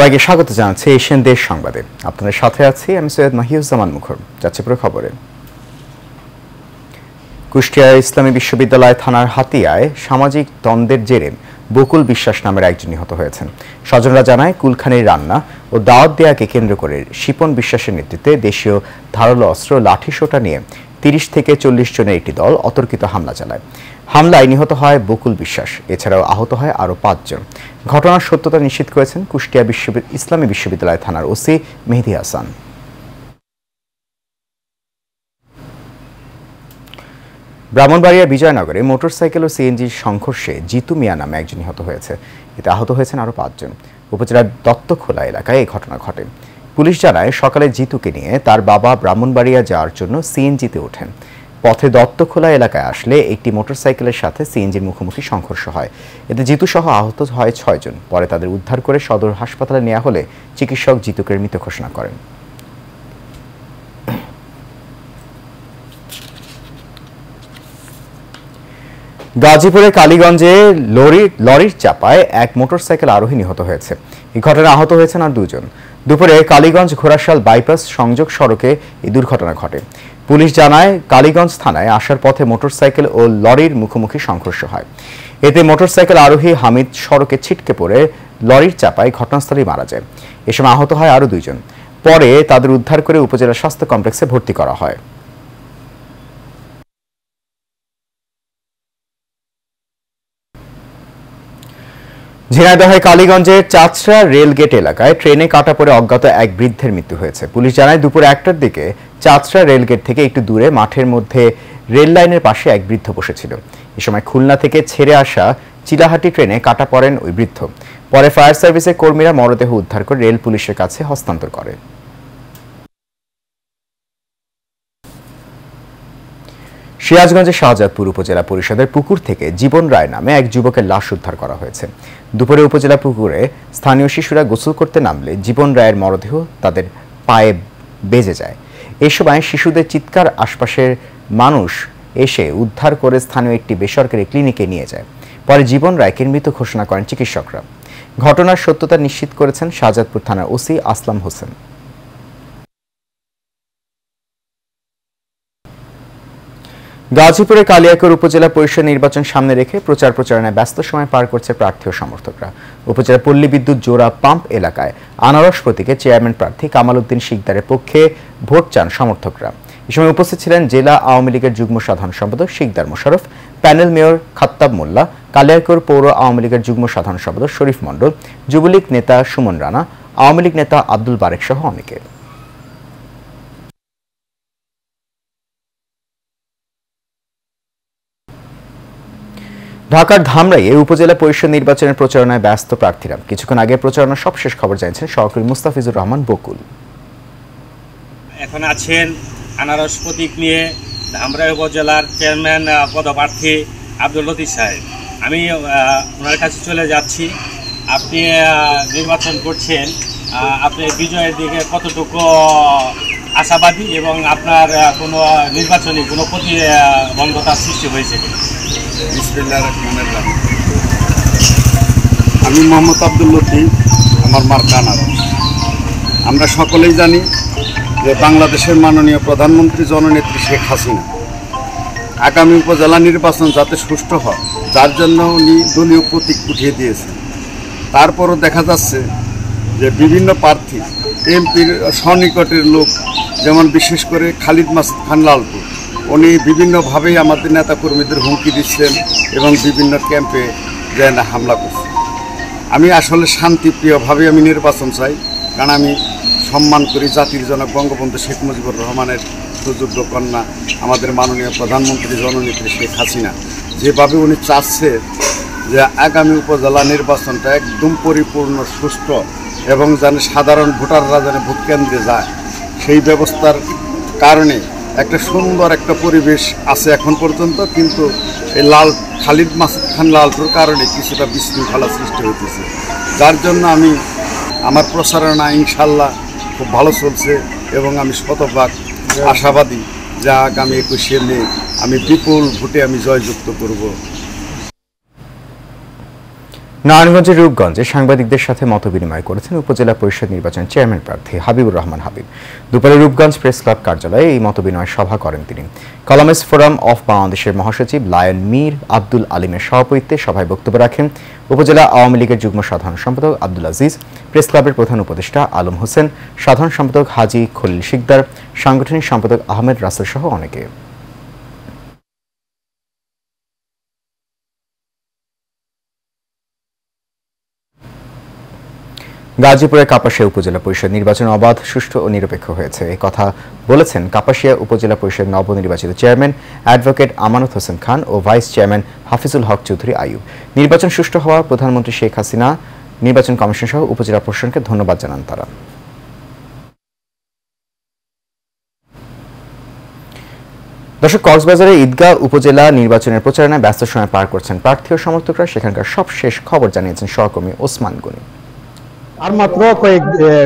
সবাইকে স্বাগত জানাচ্ছি এশিয়ান দেশ সংবাদে। আপনাদের সাথে আছি আমি সৈয়দ মাহিউজ্জামান মুখর। যাচ্ছে পুরো খবরে। কুষ্টিয়া ইসলামী বিশ্ববিদ্যালয় থানার হাতিয়ায় সামাজিক দ্বন্দ্বের জেরে বকুল বিশ্বাস নামের একজন নিহত হয়েছেন। স্বজনরা জানায় কুলখানির রান্না ও দাওয়াত দেয়াকে কেন্দ্র করে শিপন বিশ্বাসের নেতৃত্বে দেশীয় ধারালো অস্ত্র লাঠিসোঁটা নিয়ে ৩০ থেকে ৪০ জনের একটি দল অতর্কিত হামলা চালায়। হামলায় নিহত হয় বকুল বিশ্বাস, এছাড়াও আহত হয় আরও ৫ জন। ঘটনার সত্যতা নিশ্চিত করেছেন কুষ্টিয়া ইসলামী বিশ্ববিদ্যালয় থানার ওসি মেহেদী হাসান। ব্রাহ্মণবাড়িয়া বিজয়নগরে মোটরসাইকেল ও সিএনজির সংঘর্ষে জিতু মিয়া নামে একজন নিহত হয়েছে। এতে আহত হয়েছেন আরও ৫ জন। উপজেলার দত্তখোলা এলাকায় এই ঘটনা ঘটে। পুলিশ জানায় সকালে জিতুকে নিয়ে তার বাবা ব্রাহ্মণবাড়িয়া যাওয়ার জন্য সিএনজিতে ওঠেন। পথে দত্তখোলা এলাকায় আসলে একটি মোটরসাইকেলের সাথে সিএনজির মুখোমুখি সংঘর্ষ হয়। এতে জিতু সহ আহত হয় ৬ জন। পরে তাদের উদ্ধার করে সদর হাসপাতালে নেওয়া হলে চিকিৎসক জিতুকে মৃত ঘোষণা করেন। গাজীপুরের কালীগঞ্জে লরির চাপায় এক মোটরসাইকেল আরোহী নিহত হয়েছে। এই ঘটনায় আহত হয়েছেন আর ২ জন। দুপুরে কালীগঞ্জ ঘোড়াশাল বাইপাস সংযোগ সড়কে এই দুর্ঘটনা ঘটে। পুলিশ জানায় কালীগঞ্জ থানায় আসার পথে মোটরসাইকেল ও লরির মুখোমুখি সংঘর্ষ হয়। এতে মোটরসাইকেল আরোহী হামিদ সড়কে ছিটকে পড়ে লরির চাপায় ঘটনাস্থলেই মারা যায়। এ সময় আহত হয় আরও ২ জন। পরে তাদের উদ্ধার করে উপজেলা স্বাস্থ্য কমপ্লেক্সে ভর্তি করা হয়। ঝিনাইদহের কালীগঞ্জের চাচড়া রেলগেট এলাকায় ট্রেনে কাটা পড়ে অজ্ঞাত এক বৃদ্ধের মৃত্যু হয়েছে। পুলিশ জানায় দুপুর ১টার দিকে চাচড়া রেলগেট থেকে একটু দূরে মাঠের মধ্যে রেল লাইনের পাশে এক বৃদ্ধ বসেছিল। এ সময় খুলনা থেকে ছেড়ে আসা চিলাহাটি ট্রেনে কাটা পড়েন ওই বৃদ্ধ। পরে ফায়ার সার্ভিসের কর্মীরা মরদেহ উদ্ধার করে রেল পুলিশের কাছে হস্তান্তর করে। সিরাজগঞ্জের শাহজাদপুর উপজেলা পরিষদের পুকুর থেকে জীবন রায় নামে এক যুবকের লাশ উদ্ধার করা হয়েছে। দুপুরে উপজেলা পুকুরে স্থানীয় শিশুরা গোসল করতে নামলে জীবন রায়ের মরদেহ তাদের পায়ে বেজে যায়। এই সময় শিশুদের চিৎকার আশপাশের মানুষ এসে উদ্ধার করে স্থানীয় একটি বেসরকারি ক্লিনিকে নিয়ে যায়। পরে জীবন রায়কে মৃত ঘোষণা করেন চিকিৎসকরা। ঘটনার সত্যতা নিশ্চিত করেছেন শাহজাদপুর থানার ওসি আসলাম হোসেন। গাজীপুরের কালিয়াকৈর উপজেলা পরিষদ নির্বাচন সামনে রেখে প্রচার প্রচারণায় ব্যস্ত সময় পার করছে প্রার্থী ও সমর্থকরা। উপজেলা পল্লী বিদ্যুৎ জোড়া পাম্প এলাকায় আনারস প্রতীকে চেয়ারম্যান প্রার্থী কামাল উদ্দিন শিকদারের পক্ষে ভোট চান সমর্থকরা। এ সময় উপস্থিত ছিলেন জেলা আওয়ামী লীগের যুগ্ম সাধারণ সম্পাদক শিকদার মোশাররফ, প্যানেল মেয়র খাত্তাব মোল্লা, কালিয়াকৈর পৌর আওয়ামী লীগের যুগ্ম সাধারণ সম্পাদক শরীফ মণ্ডল, যুবলীগ নেতা সুমন রানা, আওয়ামী লীগ নেতা আব্দুল বারেক সহ অনেকে। ঢাকার ধামরাইয়ে উপজেলা পরিষদ নির্বাচনের প্রচারণায় ব্যস্ত প্রার্থীরা। কিছুক্ষণ আগে প্রচারণার সবশেষ খবর জানিয়েছেন সহকারী মুস্তাফিজুর রহমান বকুল। এখন আছেন আনারস প্রতীক নিয়ে ধামরাই উপজেলার চেয়ারম্যান পদপ্রার্থী আব্দুল লতিফ সাহেব। আমি ওনার কাছে চলে যাচ্ছি। আপনি নির্বাচন করছেন, আপনি বিজয়ের দিকে কতটুকু আশাবাদী এবং আপনার কোনো নির্বাচনী কোনো প্রতিবন্ধকতার সৃষ্টি হয়েছে? আমি মোহাম্মদ আব্দুল লতিফ, আমার মার্কা আনারস। আমরা সকলেই জানি যে বাংলাদেশের মাননীয় প্রধানমন্ত্রী জননেত্রী শেখ হাসিনা আগামী উপজেলা নির্বাচন যাতে সুষ্ঠু হয়, যার জন্য উনি দলীয় প্রতীক উঠিয়ে দিয়েছেন। তারপরও দেখা যাচ্ছে যে বিভিন্ন প্রার্থী এমপির সন্নিকটের লোক, যেমন বিশেষ করে খালিদ মাসুদ খান লালপুর, উনি বিভিন্নভাবেই আমাদের নেতাকর্মীদের হুমকি দিচ্ছেন এবং বিভিন্ন ক্যাম্পে যেন হামলা করছেন। আমি আসলে শান্তিপ্রিয়ভাবে আমি নির্বাচন চাই, কারণ আমি সম্মান করি জাতির জনক বঙ্গবন্ধু শেখ মুজিবুর রহমানের সুযোগ্য কন্যা আমাদের মাননীয় প্রধানমন্ত্রী জননেত্রী শেখ হাসিনা। যেভাবে উনি চাচ্ছে যে আগামী উপজেলা নির্বাচনটা একদম পরিপূর্ণ সুষ্ঠু এবং যেন সাধারণ ভোটাররা যেন ভোট কেন্দ্রে যায়, সেই ব্যবস্থার কারণে একটা সুন্দর একটা পরিবেশ আছে এখন পর্যন্ত। কিন্তু এই খালিদ মাসুদ খান লালপুর কারণে কিছুটা বিশৃঙ্খলা সৃষ্টি হইতেছে, যার জন্য আমি আমার প্রচারণা ইনশাল্লাহ খুব ভালো চলছে এবং আমি শতভাগ আশাবাদী যে আগামী 21শে মে আমি বিপুল ভোটে আমি জয়যুক্ত করব। নারায়ণগঞ্জের রূপগঞ্জে সাংবাদিকদের সাথে মতবিনিময় করেছেন উপজেলা পরিষদ নির্বাচনের চেয়ারম্যান প্রার্থী হাবিবুর রহমান হাবিব। দুপুরে রূপগঞ্জ প্রেস ক্লাব কার্যালয়ে এই মতবিনিময় সভা করেন তিনি। কলামিস্ট ফোরাম অফ বাংলাদেশের মহাসচিব লায়ন মীর আব্দুল আলিমের সভাপতিত্বে সভায় বক্তব্য রাখেন উপজেলা আওয়ামী লীগের যুগ্ম সাধারণ সম্পাদক আব্দুল আজিজ, প্রেস ক্লাবের প্রধান উপদেষ্টা আলম হোসেন, সাধারণ সম্পাদক হাজী খলিল শিকদার, সাংগঠনিক সম্পাদক আহমেদ রাসেল সহ অনেকে। গাজীপুরের কাপাসিয়া উপজেলা পরিষদ নির্বাচন অবাধ, সুষ্ঠু ও নিরপেক্ষ হয়েছে, এই কথা বলেছেন কাপাসিয়া উপজেলা পরিষদ নবনির্বাচিত চেয়ারম্যান অ্যাডভোকেট আমানত হোসেন খান ও ভাইস চেয়ারম্যান হাফিজুল হক চৌধুরী আইয়ুব। নির্বাচন সুষ্ঠু হওয়া প্রধানমন্ত্রী শেখ হাসিনা, নির্বাচন কমিশন সহ উপজেলা প্রশাসনকে ধন্যবাদ জানান তারা। দর্শক, কক্সবাজারে ঈদগাঁ উপজেলা নির্বাচনের প্রচারণায় ব্যস্ত সময় পার করছেন প্রার্থী ও সমর্থকরা। সেখানকার সবশেষ খবর জানিয়েছেন সহকর্মী ওসমান গনি। আর মাত্র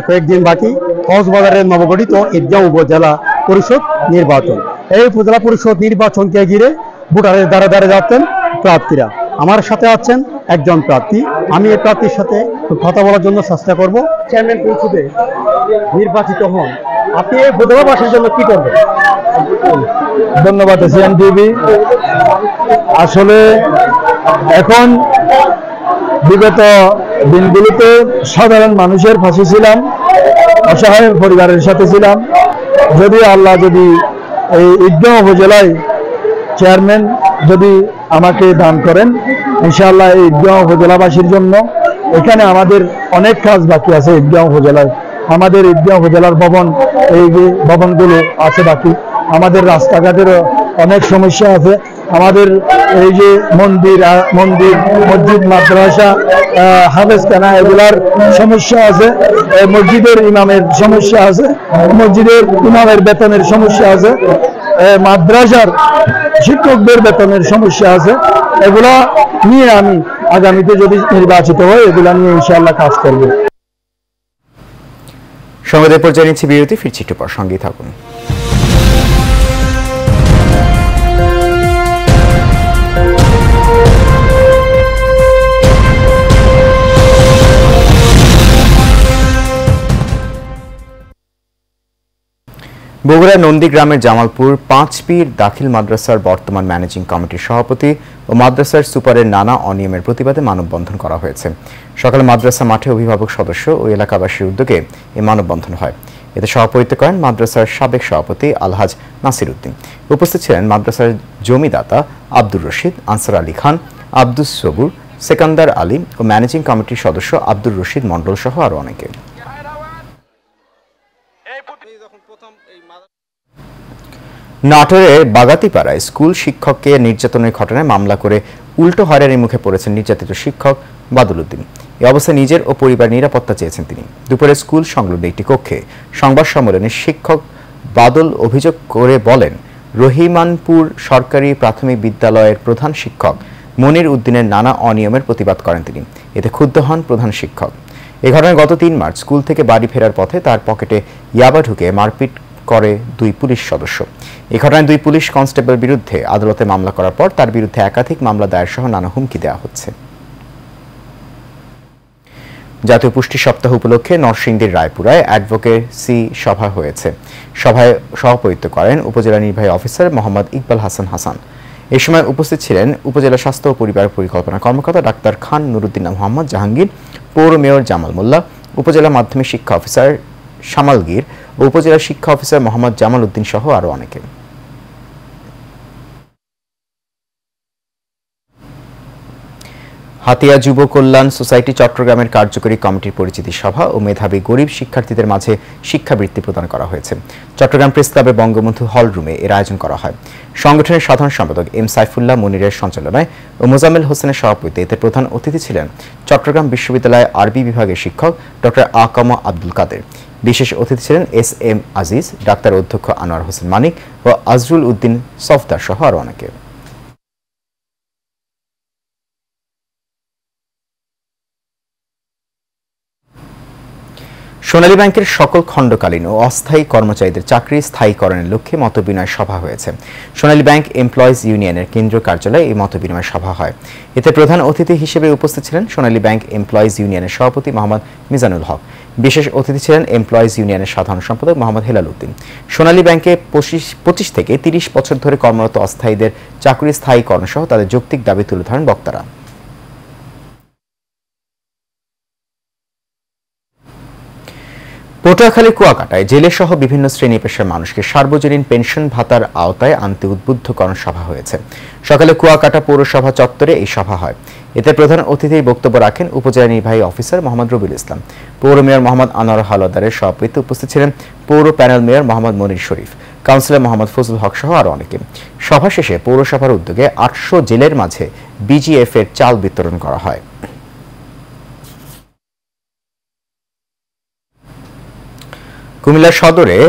কয়েকদিন বাকি কক্সবাজারের নবগঠিত ঈদগাঁ উপজেলা পরিষদ নির্বাচন। এই উপজেলা পরিষদ নির্বাচনকে ঘিরে ভোটারের দ্বারে দ্বারে যাচ্ছেন প্রার্থীরা। আমার সাথে আছেন একজন প্রার্থী, আমি এই প্রার্থীর সাথে কথা বলার জন্য চেষ্টা করব। চেয়ারম্যান পরিষদে নির্বাচিত হন, আপনি এই উপজেলাবাসীর জন্য কি করবেন? ধন্যবাদ এশিয়ান টিভি। আসলে এখন বিগত দিনগুলিতে সাধারণ মানুষের পাশে ছিলাম, অসহায় পরিবারের সাথে ছিলাম। যদি আল্লাহ যদি এই ঈদগাঁ উপজেলায় চেয়ারম্যান যদি আমাকে দান করেন, ইনশাআল্লাহ এই ঈদগাঁ উপজেলাবাসীর জন্য এখানে আমাদের অনেক কাজ বাকি আছে। ঈদগাঁ উপজেলায় আমাদের ঈদগাঁ উপজেলার ভবন, এই যে ভবনগুলো আছে বাকি, আমাদের রাস্তাঘাটেরও অনেক সমস্যা আছে। আমাদের এই যে মন্দির, মসজিদ, মাদ্রাসা, হাফেজখানা, এগুলার সমস্যা আছে। মসজিদের ইমামের সমস্যা আছে, মসজিদের ইমামের বেতনের সমস্যা আছে, মাদ্রাসার শিক্ষকদের বেতনের সমস্যা আছে। এগুলা নিয়ে আমি আগামীতে যদি নির্বাচিত হই, এগুলা নিয়ে ইনশাআল্লাহ কাজ করব। সংবাদের পর্যায়ে নিচ্ছি বিরতি, ফিরছি একটু পর, সঙ্গেই থাকুন। বগুড়ার নন্দীগ্রামের জামালপুর 5 পীর দাখিল মাদ্রাসার বর্তমান ম্যানেজিং কমিটির সভাপতি ও মাদ্রাসার সুপারের নানা অনিয়মের প্রতিবাদে মানববন্ধন করা হয়েছে। সকালে মাদ্রাসা মাঠে অভিভাবক সদস্য ও এলাকাবাসীর উদ্যোগে এই মানববন্ধন হয়। এতে সভাপতিত্ব করেন মাদ্রাসার সাবেক সভাপতি আলহাজ নাসির উদ্দিন। উপস্থিত ছিলেন মাদ্রাসার জমিদাতা আব্দুর রশিদ, আনসার আলী খান, আব্দুস সবুর, সেকান্দার আলী ও ম্যানেজিং কমিটির সদস্য আব্দুর রশিদ মণ্ডল সহ আরও অনেকে। নাটোরের বাগাতিপাড়ায় স্কুল শিক্ষককে নির্যাতনের ঘটনায় মামলা করে উল্টো হয়রানির মুখে পড়েছেন নির্যাতিত শিক্ষক বাদল উদ্দিন। এই অবস্থায় নিজের ও পরিবারের নিরাপত্তা চেয়েছেন তিনি। দুপুরে স্কুল সংলগ্ন একটি কক্ষে সংবাদ সম্মেলনে শিক্ষক বাদল অভিযোগ করে বলেন, রহিমানপুর সরকারি প্রাথমিক বিদ্যালয়ের প্রধান শিক্ষক মনির উদ্দিনের নানা অনিয়মের প্রতিবাদ করেন তিনি। এতে ক্ষুব্ধ হন প্রধান শিক্ষক। এ ঘটনায় গত 3 মার্চ স্কুল থেকে বাড়ি ফেরার পথে তার পকেটে ইয়াবা ঢুকে মারপিট করে 2 পুলিশ সদস্য। এই ঘটনায় 2 পুলিশ কনস্টেবল বিরুদ্ধে আদালতে মামলা করার পর তার বিরুদ্ধে একাধিক মামলা দায়ের সহ নানা হুমকি দেওয়া হচ্ছে। জাতীয় পুষ্টি সপ্তাহ উপলক্ষে নরসিংদীর রায়পুরায় অ্যাডভোকেসি সভা হয়েছে। সভায় সভাপতিত্ব করেন উপজেলা নির্বাহী অফিসার মোহাম্মদ ইকবাল হাসান। এই সময় উপস্থিত ছিলেন উপজেলা স্বাস্থ্য ও পরিবার পরিকল্পনা কর্মকর্তা ডাক্তার খান নুরুদ্দিন মোহাম্মদ জাহাঙ্গীর, পৌর মেয়র জামাল মোল্লা, উপজেলা মাধ্যমিক শিক্ষা অফিসার শামালগীর ও উপজেলা শিক্ষা অফিসার মোহাম্মদ জামাল উদ্দিন সহ আরও অনেকে। হাতিয়া যুব কল্যাণ সোসাইটি চট্টগ্রামের কার্যকরী কমিটির পরিচিতি সভা ও মেধাবী গরিব শিক্ষার্থীদের মাঝে শিক্ষাবৃত্তি প্রদান করা হয়েছে। চট্টগ্রাম প্রেস ক্লাবে বঙ্গবন্ধু হল রুমে এর আয়োজন করা হয়। সংগঠনের সাধারণ সম্পাদক এম সাইফুল্লাহ মুনিরের সঞ্চালনায় ও মোজাম্মেল হোসেনের সভাপতিত্বে এতে প্রধান অতিথি ছিলেন চট্টগ্রাম বিশ্ববিদ্যালয় আরবি বিভাগের শিক্ষক ডক্টর আকাম আব্দুল কাদের। বিশেষ অতিথি ছিলেন এস.এম. আজিজ, ডাক্তার অধ্যক্ষ আনোয়ার হোসেন মানিক ও আজরুল উদ্দিন সফদার সহ আরও অনেকে। সোনালী ব্যাংকের সকল খণ্ডকালীন ও অস্থায়ী কর্মচারীদের চাকরি স্থায়ীকরণের লক্ষ্যে মতবিনিময় সভা হয়েছে। সোনালী ব্যাংক এমপ্লয়িজ ইউনিয়নের কেন্দ্রীয় কার্যালয়ে এই মতবিনিময় সভা হয়। এতে প্রধান অতিথি হিসেবে উপস্থিত ছিলেন সোনালী ব্যাংক এমপ্লয়িজ ইউনিয়নের সভাপতি মোহাম্মদ মিজানুল হক। বিশেষ অতিথি ছিলেন এমপ্লয়িজ ইউনিয়নের সাধারণ সম্পাদক মোহাম্মদ হেলাল উদ্দিন। সোনালী ব্যাংকে 25 থেকে 30 বছর ধরে কর্মরত অস্থায়ীদের চাকরি স্থায়ীকরণ সহ তাদের যৌক্তিক দাবি তুলে ধরেন বক্তারা। পটুয়াখালী কুয়াকাটায় জেলেসহ বিভিন্ন শ্রেণী পেশার মানুষকে সার্বজনীন পেনশন ভাতার আওতায় আনতে উদ্বুদ্ধকরণ সভা হয়েছে। সকালে কুয়াকাটা পৌরসভা চত্বরে এই সভা হয়। এতে প্রধান অতিথির বক্তব্য রাখেন উপজেলা নির্বাহী অফিসার মোহাম্মদ রবিউল ইসলাম। পৌর মেয়র মোহাম্মদ আনোয়ার হাওলাদারের সভাপতিত্বে উপস্থিত ছিলেন পৌর প্যানেল মেয়র মোহাম্মদ মনির শরীফ, কাউন্সিলর মোহাম্মদ ফজলুল হক সহ আরো অনেকে। সভা শেষে পৌরসভার উদ্যোগে 800 জেলের মাঝে বিজিএফ এর চাল বিতরণ করা হয়। কুমিল্লা সদরে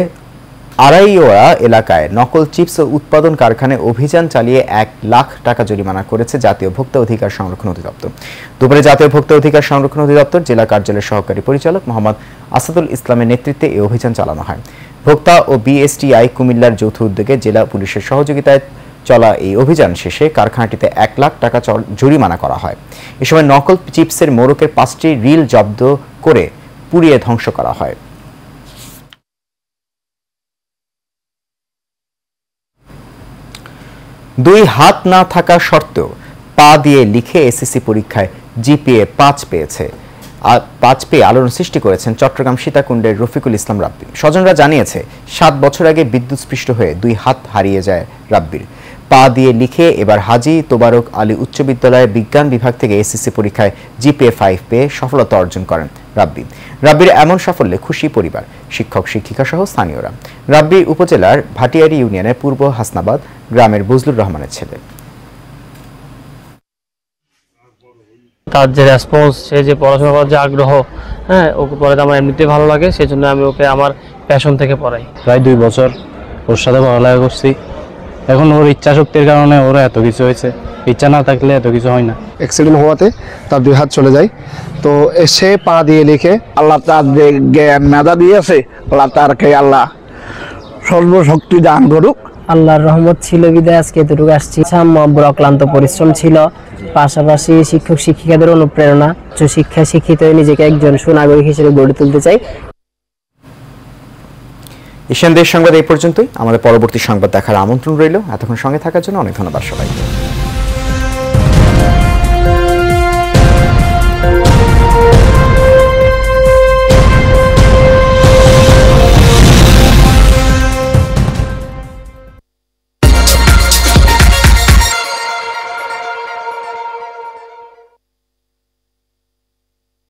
আড়াইওয়া এলাকায় নকল চিপস উৎপাদন কারখানায় অভিযান চালিয়ে 1 লাখ টাকা জরিমানা করেছে জাতীয় ভোক্তা অধিকার সংরক্ষণ অধিদপ্তর। দুপুরে জাতীয় ভোক্তা অধিকার সংরক্ষণ অধিদপ্তর জেলা কার্যালয়ের সহকারী পরিচালক মোহাম্মদ আসাদুল ইসলামের নেতৃত্বে এই অভিযান চালানো হয়। ভোক্তা ও বিএসটিআই কুমিল্লার যৌথ উদ্যোগে জেলা পুলিশের সহযোগিতায় চলা এই অভিযান শেষে কারখানাটিতে 1 লাখ টাকা জরিমানা করা হয়। এ সময় নকল চিপসের মোড়কের 5টি রিল জব্দ করে পুড়িয়ে ধ্বংস করা হয়। দুই হাত না থাকা সত্ত্বেও পা দিয়ে লিখে এসএসসি পরীক্ষায় জিপিএ 5 পেয়েছে। 5 পেয়ে আলোড়ন সৃষ্টি করেছেন চট্টগ্রাম সীতাকুণ্ডের রফিকুল ইসলাম রাব্বি। স্বজনরা জানিয়েছে 7 বছর আগে বিদ্যুৎস্পৃষ্ট হয়ে 2 হাত হারিয়ে যায় রাব্বির। পা দিয়ে লিখে এবার হাজী তোবারক আলী উচ্চ বিদ্যালয়ের বিজ্ঞান বিভাগ থেকে এসএসসি পরীক্ষায় জিপিএ 5 পেয়ে সফলতা অর্জন করেন রাব্বি। রাব্বির এমন সাফল্যে খুশি পরিবার, শিক্ষক শিক্ষিকা সহ স্থানীয়রা। রাব্বি উপজেলার ভাটিয়ারি ইউনিয়নের পূর্ব হাসনাবাদ গ্রামের বুজলুর রহমানের ছেলে। তার যে রেসপন্স, সে যে পড়াশোনা করার যে আগ্রহ, ওকে পড়াতে আমার এমনিতেই ভালো লাগে, সেজন্য আমি ওকে আমার প্যাশন থেকে পড়াই। প্রায় 2 বছর ওর সাথে পড়ালেখা করছি। এখন ওর ইচ্ছা শক্তির কারণে ওরা এত কিছু হয়েছে, ইচ্ছা না থাকলে এত কিছু হয় না। অ্যাক্সিডেন্ট হওয়াতে তার 2 হাত চলে যায়। তো সে পা দিয়ে লিখে, আল্লাহ তার যে জ্ঞান মেধা দিয়েছে, আল্লাহ তারকে আল্লাহ সর্বশক্তি দান করুক। আল্লাহর রহমত ছিল বিদায় আজকে এতটুকু আসছি। বড় ক্লান্ত পরিশ্রম ছিল, পাশাপাশি শিক্ষক শিক্ষিকাদের অনুপ্রেরণা, শিক্ষা শিক্ষিত নিজেকে একজন সুনাগরিক হিসেবে গড়ে তুলতে চাই। এশিয়ান দেশ সংবাদ এই পর্যন্তই। আমাদের পরবর্তী সংবাদ দেখার আমন্ত্রণ রইল। এতক্ষণ সঙ্গে থাকার জন্য অনেক ধন্যবাদ সবাইকে।